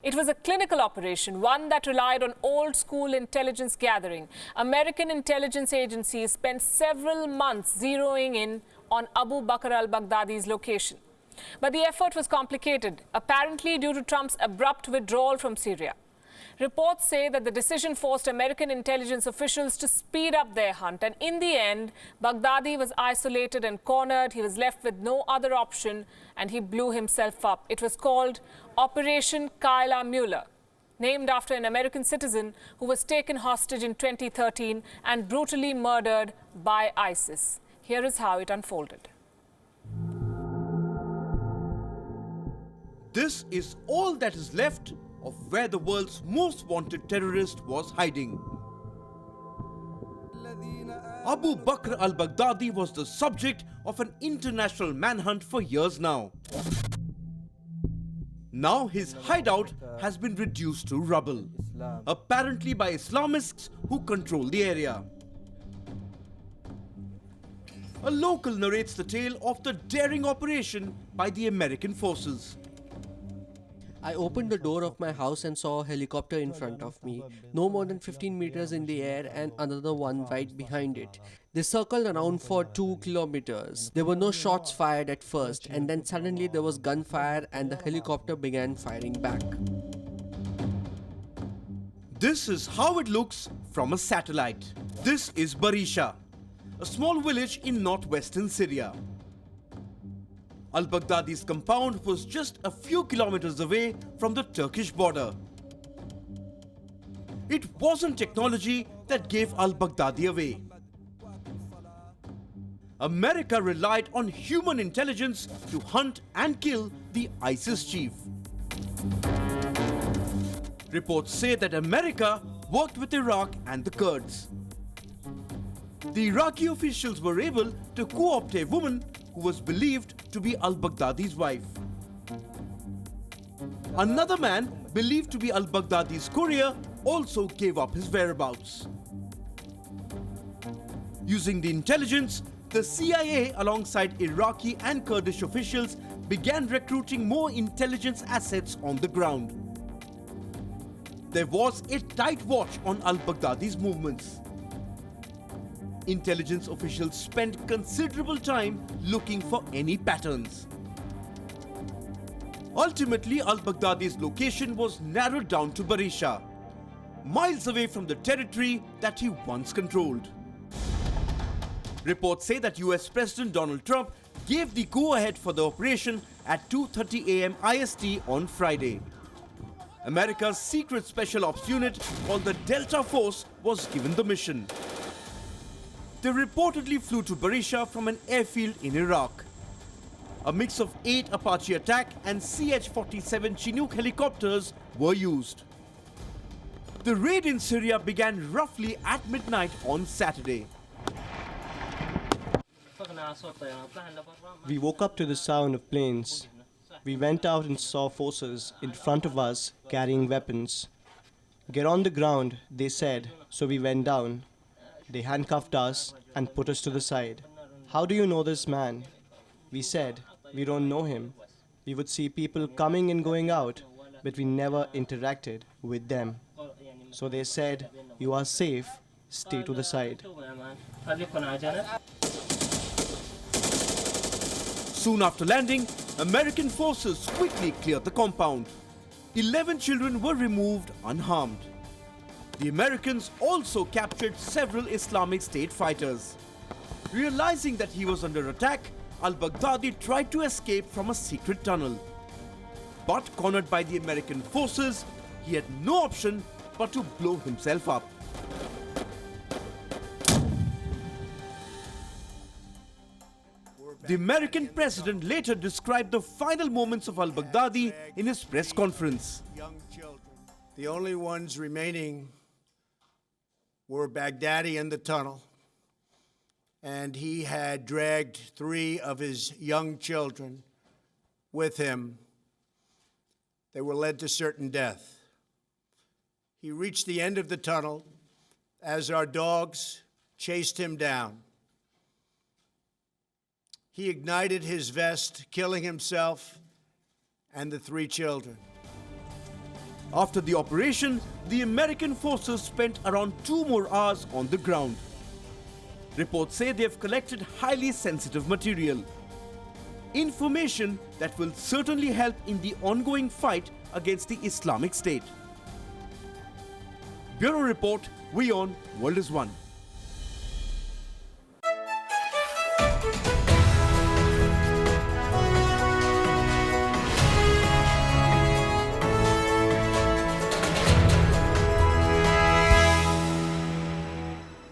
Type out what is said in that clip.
It was a clinical operation, one that relied on old-school intelligence gathering. American intelligence agencies spent several months zeroing in on Abu Bakr al-Baghdadi's location. But the effort was complicated, apparently due to Trump's abrupt withdrawal from Syria. Reports say that the decision forced American intelligence officials to speed up their hunt, and in the end, Baghdadi was isolated and cornered. He was left with no other option, and he blew himself up. It was called Operation Kyla Mueller, named after an American citizen who was taken hostage in 2013 and brutally murdered by ISIS. Here is how it unfolded. This is all that is left of where the world's most wanted terrorist was hiding. Abu Bakr al-Baghdadi was the subject of an international manhunt for years now. Now his hideout has been reduced to rubble, apparently by Islamists who control the area. A local narrates the tale of the daring operation by the American forces. I opened the door of my house and saw a helicopter in front of me, no more than 15 meters in the air and another one right behind it. They circled around for 2 kilometers. There were no shots fired at first, and then suddenly there was gunfire and the helicopter began firing back. This is how it looks from a satellite. This is Barisha, a small village in northwestern Syria. Al-Baghdadi's compound was just a few kilometers away from the Turkish border. It wasn't technology that gave Al-Baghdadi away. America relied on human intelligence to hunt and kill the ISIS chief. Reports say that America worked with Iraq and the Kurds. The Iraqi officials were able to co-opt a woman who was believed to be al-Baghdadi's wife. Another man, believed to be al-Baghdadi's courier, also gave up his whereabouts. Using the intelligence, the CIA, alongside Iraqi and Kurdish officials, began recruiting more intelligence assets on the ground. There was a tight watch on al-Baghdadi's movements. Intelligence officials spent considerable time looking for any patterns. Ultimately, al-Baghdadi's location was narrowed down to Barisha, miles away from the territory that he once controlled. Reports say that US President Donald Trump gave the go-ahead for the operation at 2:30 a.m. IST on Friday. America's secret special ops unit, called the Delta Force, was given the mission. They reportedly flew to Barisha from an airfield in Iraq. A mix of 8 Apache attack and CH-47 Chinook helicopters were used. The raid in Syria began roughly at midnight on Saturday. We woke up to the sound of planes. We went out and saw forces in front of us carrying weapons. Get on the ground, they said, so we went down. They handcuffed us and put us to the side. How do you know this man? We said, we don't know him. We would see people coming and going out, but we never interacted with them. So they said, you are safe, stay to the side. Soon after landing, American forces quickly cleared the compound. 11 children were removed unharmed. The Americans also captured several Islamic State fighters. Realizing that he was under attack, al-Baghdadi tried to escape from a secret tunnel. But cornered by the American forces, he had no option but to blow himself up. The American president later described the final moments of al-Baghdadi in his press conference. Young children. The only ones remaining were Baghdadi in the tunnel, and he had dragged 3 of his young children with him. They were led to certain death. He reached the end of the tunnel as our dogs chased him down. He ignited his vest, killing himself and the 3 children. After the operation, the American forces spent around 2 more hours on the ground. Reports say they have collected highly sensitive material. Information that will certainly help in the ongoing fight against the Islamic State. Bureau Report, Wion, World is One.